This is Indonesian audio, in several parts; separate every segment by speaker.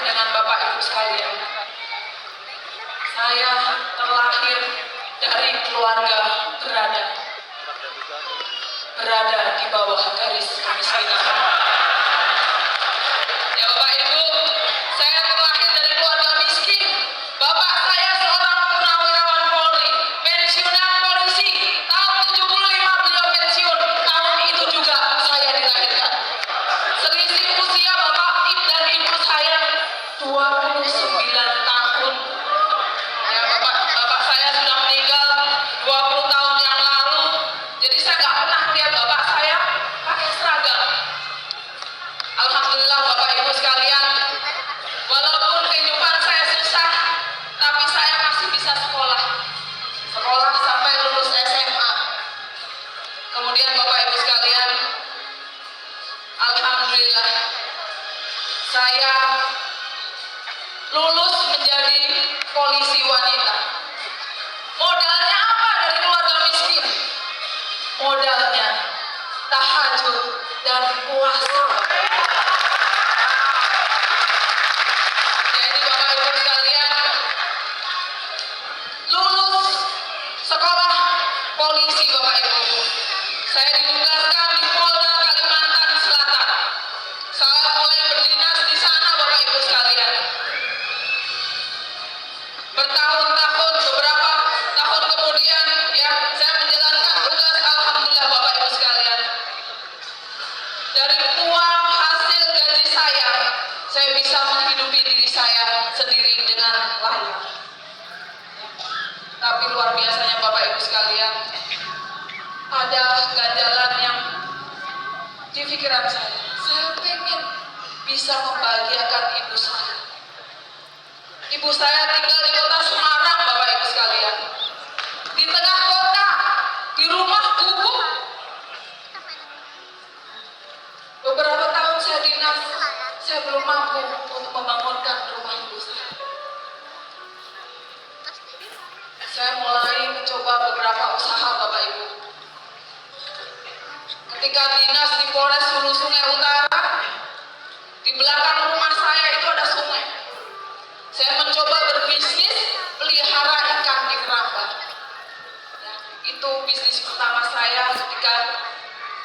Speaker 1: dengan Bapak Ibu sekalian. Saya terlahir dari keluarga berada di bawah garis kemiskinan. Ya Bapak Ibu, saya terlahir dari keluarga miskin. Bapak saya seorang purnawirawan Polri, pensiunan polisi. Tahun 75 beliau pensiun. Tahun itu juga saya dilahirkan. Selisih usia Bapak dan Ibu saya 29 tahun. Ya, bapak saya sudah meninggal 20 tahun yang lalu. Jadi saya nggak pernah lihat bapak saya pakai seragam. Alhamdulillah Bapak Ibu sekalian, walaupun kehidupan saya susah, tapi saya masih bisa sekolah sampai lulus SMA. Kemudian Bapak Ibu sekalian, alhamdulillah saya lulus menjadi polisi wanita. Modalnya apa dari keluarga miskin? Modalnya tahajud dan puasa. Jadi Bapak Ibu sekalian, lulus sekolah polisi Bapak Ibu. Saya ditugaskan di Polda Kalimantan Selatan. Saya mulai berdinas di sana Bapak Ibu sekalian. Bertahun-tahun, beberapa tahun kemudian ya saya menjalankan tugas, alhamdulillah Bapak Ibu sekalian. Dari uang hasil gaji saya bisa menghidupi diri saya sendiri dengan layak. Tapi luar biasanya Bapak Ibu sekalian, ada ganjalan yang di pikiran saya. Saya pengen bisa membahagiakan ibu saya. Ibu saya tinggal di kota Semarang Bapak Ibu sekalian. Di tengah kota, di rumah gubuk. Beberapa tahun saya dinas, saya belum mampu untuk membangunkan rumah ibu saya. Saya mulai mencoba beberapa usaha Bapak Ibu. Ketika dinas di Polres Hulu Sungai Utara, di belakang rumah saya itu ada sungai. Saya mencoba berbisnis pelihara ikan di keramba. Ya, itu bisnis pertama saya ketika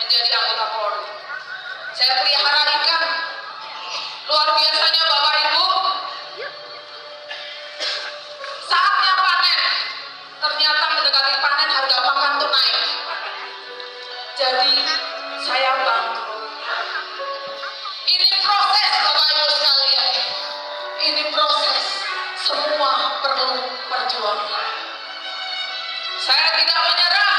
Speaker 1: menjadi anggota Polri. Saya pelihara ikan. Luar biasanya Bapak Ibu, saatnya panen, ternyata mendekati panen harga pakan tuh naik. Jadi saya bangkrut. Ini proses Bapak Ibu sekalian. Ini proses. Semua perlu perjuangan. Saya tidak menyerah.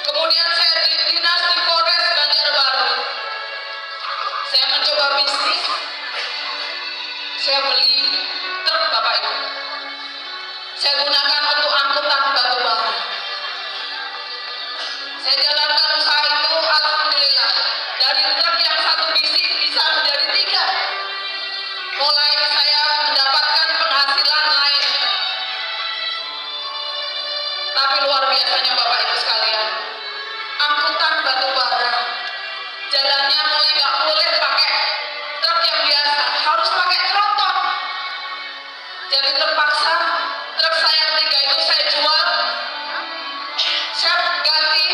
Speaker 1: Kemudian saya dinas di Polres Banjarbaru. Saya mencoba bisnis. Saya beli truk Bapak Ibu. Saya gunakan untuk angkutan batu bara. Saya jalankan usaha itu, alhamdulillah. Dari truk yang satu bisi bisa menjadi 3. Mulai saya mendapatkan penghasilan lain. Tapi luar biasanya Bapak Ibu sekalian, angkutan batu bara jalannya mulai nggak boleh pakai truk yang biasa, harus pakai tronton. Jadi terpaksa truk saya yang 3 itu saya jual, saya ganti,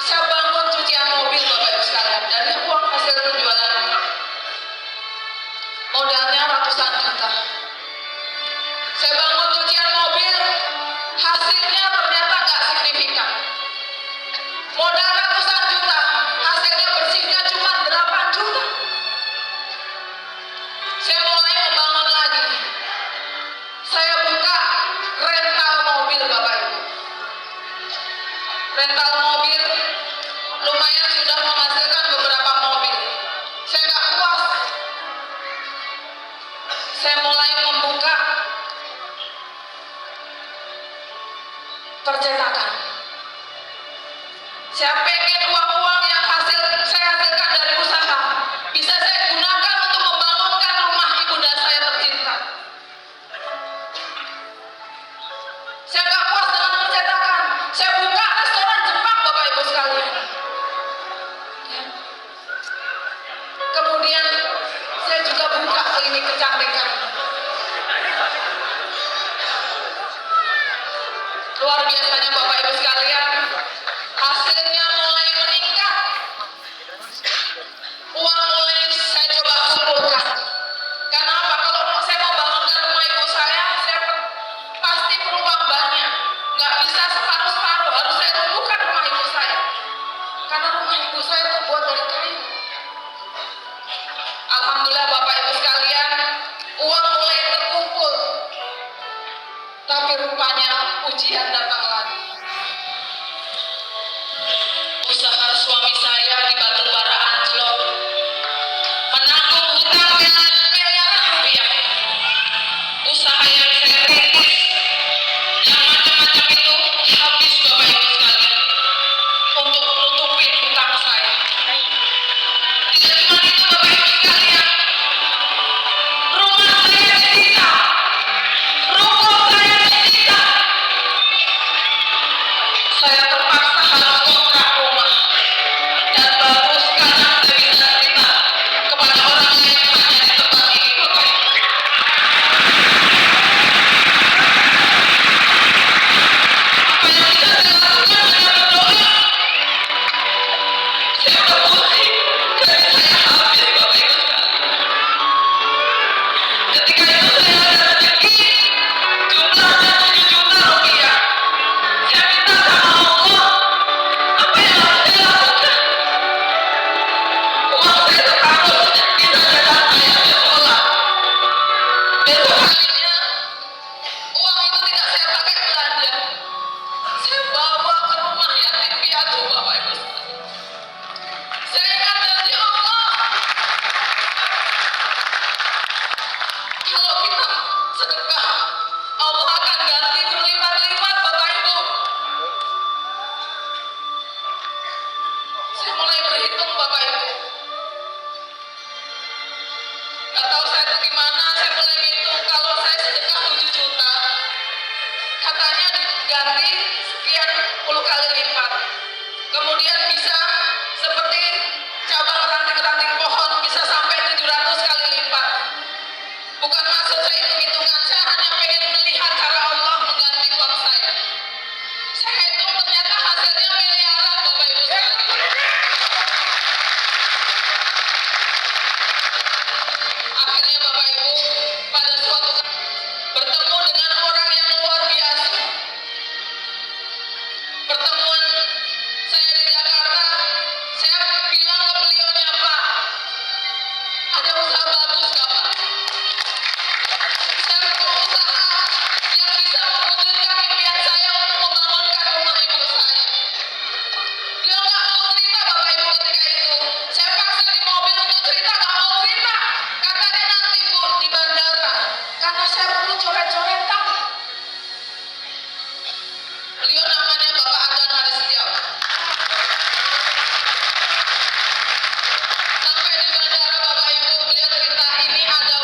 Speaker 1: saya bangun cucian mobil Bapak Ibu sekalian dari uang hasil penjualan truk. Modalnya ratusan juta. Saya bangun cucian mobil, hasilnya ternyata nggak signifikan. Modal ratusan juta, hasilnya bersihnya cuma 8 juta. Saya mulai membangun lagi. Saya buka rental mobil Bapak Ibu. Rental mobil lumayan sudah menghasilkan beberapa mobil. Saya nggak puas. Saya mulai membuka percetakan. Saya pengen uang-uang yang saya hasilkan dari usaha bisa saya gunakan untuk membangunkan rumah ibunda saya tercinta. Saya nggak puas dengan percetakan. Saya buka restoran Jepang Bapak Ibu sekalian. Ya. Kemudian saya luar biasanya Bapak Ibu sekalian, hasilnya mulai meningkat. Uang mulai saya coba kumpulkan. Karena apa? Kalau saya mau bangunkan rumah ibu saya pasti perlu uang banyak. Nggak bisa separuh-separuh, harus saya tumbuhkan rumah ibu saya. Karena rumah ibu saya terbuat dari kayu. Alhamdulillah Bapak Ibu sekalian, uang mulai terkumpul. Tapi rupanya ujian datang lagi. Usaha suami saya di batubara anjlok, menanggung hutang miliaran rupiah. Usaha yang saya rintis, yang macam-macam itu habis Bapak Ibu sekalian untuk menutupin hutang saya. Tidak cuma itu Bapak Ibu sekalian, rumah saya disita, ruko saya disita. Saya terpaksa harus kontrak rumah. Dan baru sekarang saya bisa cerita kepada orang lain hanya di tempat ini Bapak Ibu. Apa yang bisa saya lakukan hanya berdoa. Saya udah mulai, gaji saya habis Bapak Ibu sekalian. Ketika itu saya ada rezeki, jumlahnya 7 juta rupiah. Saya minta sama Allah, apa yang harus saya lakukan? Uang saya tertaruh di sajadah saya sholat. Besok harinya, uang itu tidak saya pakai belanja. Saya bawa ke rumah yatim piatu Bapak Ibu sekalian. Saya ingat janji Allah, kalau kita sedekah, Allah akan ganti berlipat-lipat Bapak Ibu. Saya mulai berhitung Bapak Ibu. Gak tahu saya itu gimana, saya mulai ngitung kalau saya sedekah 7 juta, katanya diganti sekian puluh kali lipat. Kemudian bisa seperti cabang ranting-ranting pohon bisa sampai 700 kali lipat. Bukan maksud saya hitung-hitungan, saya hanya pengen melihat cara Allah mengganti uang saya. Saya hitung ternyata hasilnya miliaran Bapak Ibu sekalian. Akhirnya Bapak Ibu pada suatu bertemu dengan orang yang luar biasa. Pertemuan saya di Jakarta, saya bilang ke beliaunya, Pak, ada usaha bagus nggak Pak? Saya mau usaha yang bisa mewujudkan impian saya untuk membangunkan rumah ibu saya. Beliau nggak mau cerita Bapak Ibu ketika itu. Saya paksa di mobil untuk cerita, nggak mau cerita. Katanya nanti Bu di bandara, karena saya perlu coret-coretan. Beliau namanya Bapak Adan Haris Setiawan. Sampai di bandara Bapak Ibu, beliau cerita ini ada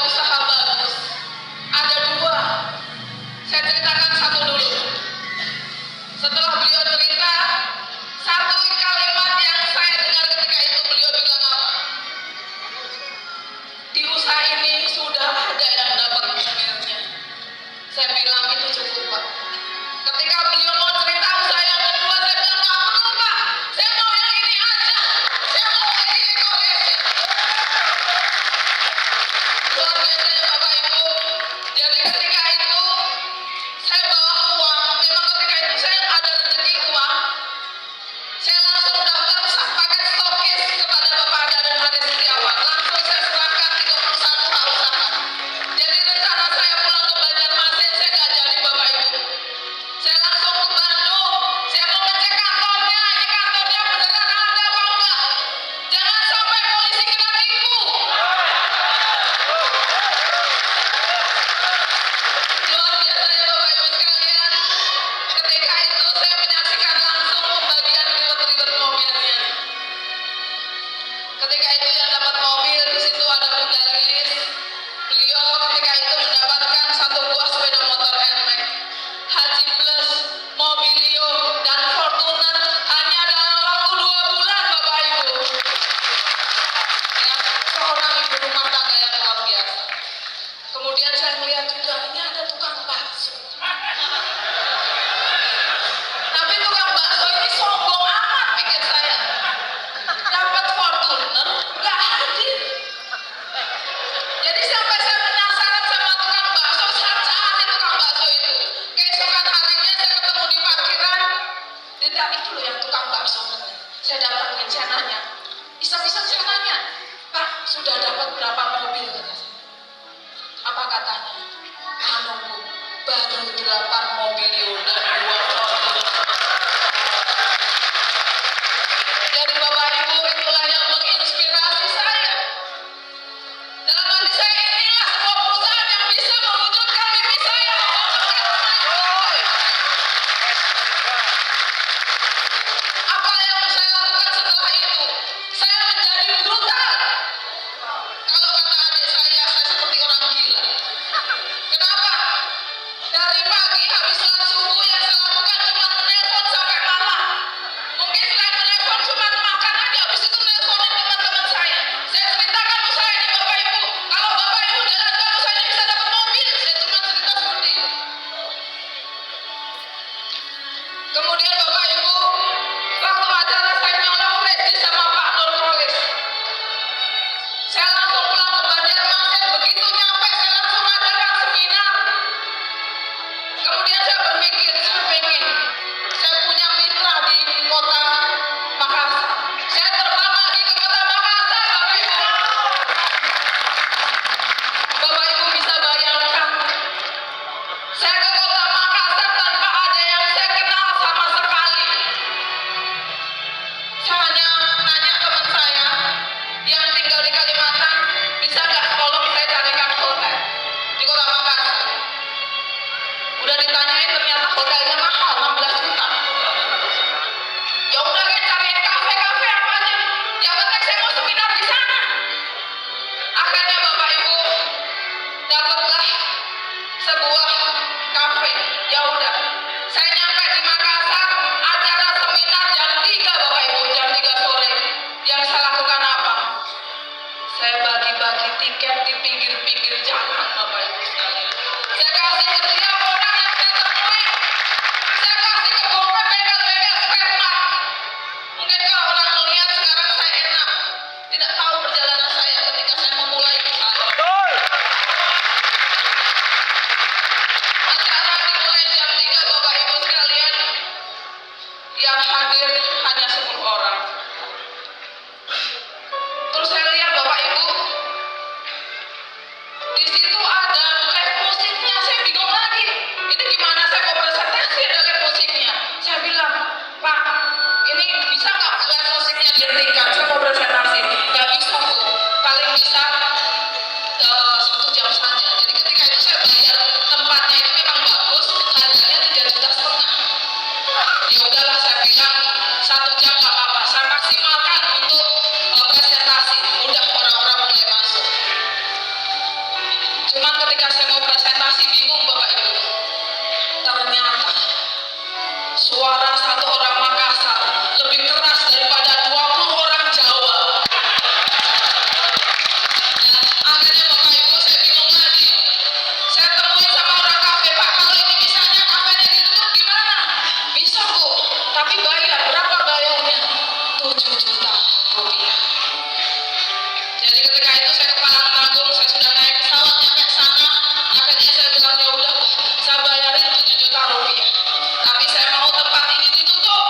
Speaker 1: hotelnya mahal 16 juta. Ya udah kayak cariin kafe-kafe apa aja. Yang penting saya mau seminar di sana. Akhirnya Bapak Ibu dapatlah sebuah kafe. Ya udah, saya nyampe di Makassar, acara seminar jam 3 Bapak Ibu, jam 3 sore. Yang saya lakukan apa? Saya bagi-bagi tiket di pinggir-pinggir jalan Bapak Ibu sekalian. Saya kasih ke setiap orang yang saya temui. Saya kasih ke Bapak bengkel-bengkel spare part. Mungkin kalau orang melihat sekarang saya enak, tidak tahu perjalanan saya ketika saya memulai usaha. Acara dimulai jam 3 Bapak Ibu sekalian. Yang hadir hanya 10 orang. Terus saya lihat Bapak Ibu, di situ ada live musiknya. Saya bingung lagi. Ini gimana saya mau presentasi ada live musiknya? Saya bilang, Pak, ini bisa nggak live musiknya dihentikan? Saya mau presentasi. Nggak bisa Bu, paling bisa 1 jam saja. Jadi ketika itu saya bayar tempatnya itu memang bagus, harganya 3,5 juta. Ya udahlah saya bilang 1 jam nggak apa-apa. Saya maksimalkan untuk presentasi. Udah orang-orang mulai masuk. Cuman ketika saya mau presentasi bingung Bapak Ibu. Ternyata suara satu orang Makassar lebih keras daripada 20 orang Jawa. Akhirnya Bapak Ibu saya bingung lagi. Saya temui sama orang kafe, Pak, kalau ini misalnya kafenya ditutup gimana? Bisa Bu, tapi bayar. Berapa bayarnya? 7 juta rupiah. Jadi ketika itu saya kepala tanggung, saya sudah naik pesawat nyampe sana. Akhirnya saya bilang ya udah, saya bayarin 7 juta rupiah. Tapi saya mau tempat ini ditutup.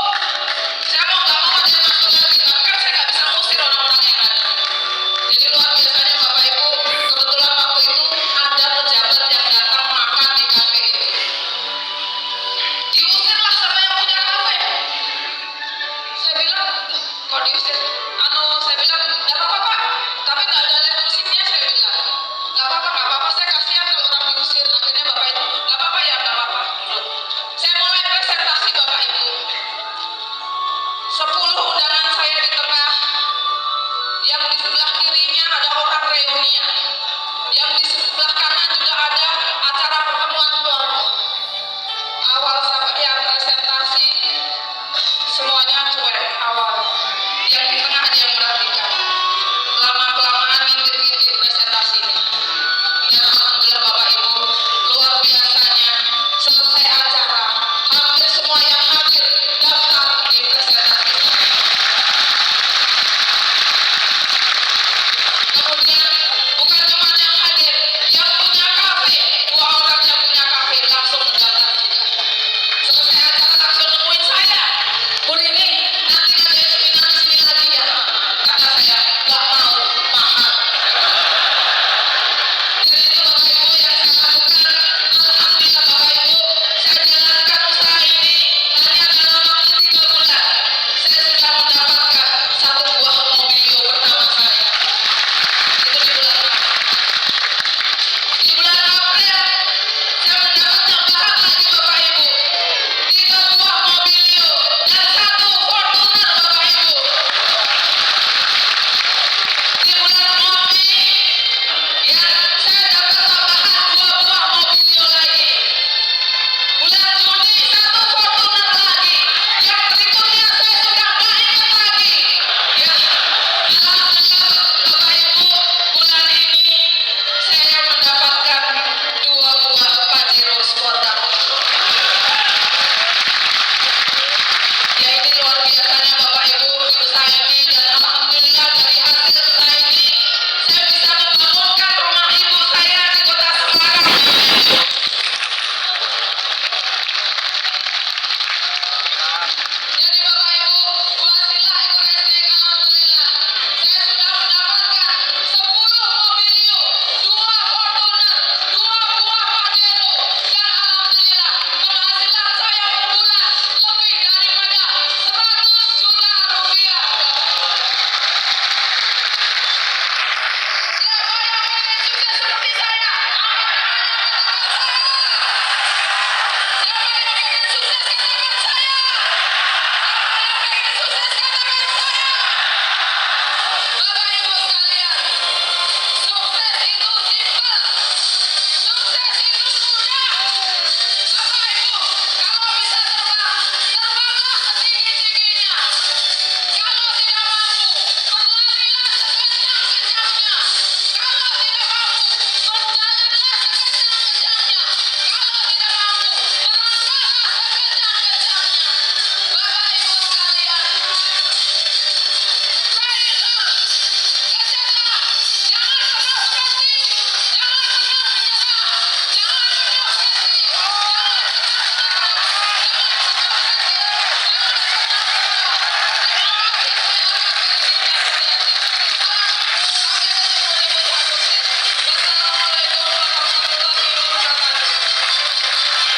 Speaker 1: Saya mau nggak mau ada yang masuk lagi. Tapi kan saya nggak bisa ngusir orang-orang yang ada. Jadi luar biasanya Bapak Ibu, kebetulan waktu itu ada pejabat yang datang makan di kafe itu. Diusirlah sama yang punya kafe. Saya bilang, kok diusir? Saya bilang, nggak apa-apa Pak, tapi nggak ada live musiknya. Saya bilang, nggak apa-apa, saya kasihan kalau orang diusir. Akhirnya Bapak Ibu, nggak apa-apa ya, nggak apa-apa. Duduk. Saya mulai presentasi Bapak Ibu. 10 undangan saya di tengah. Yang di sebelah kirinya ada orang reunian. Yang di sebelah kanan juga ada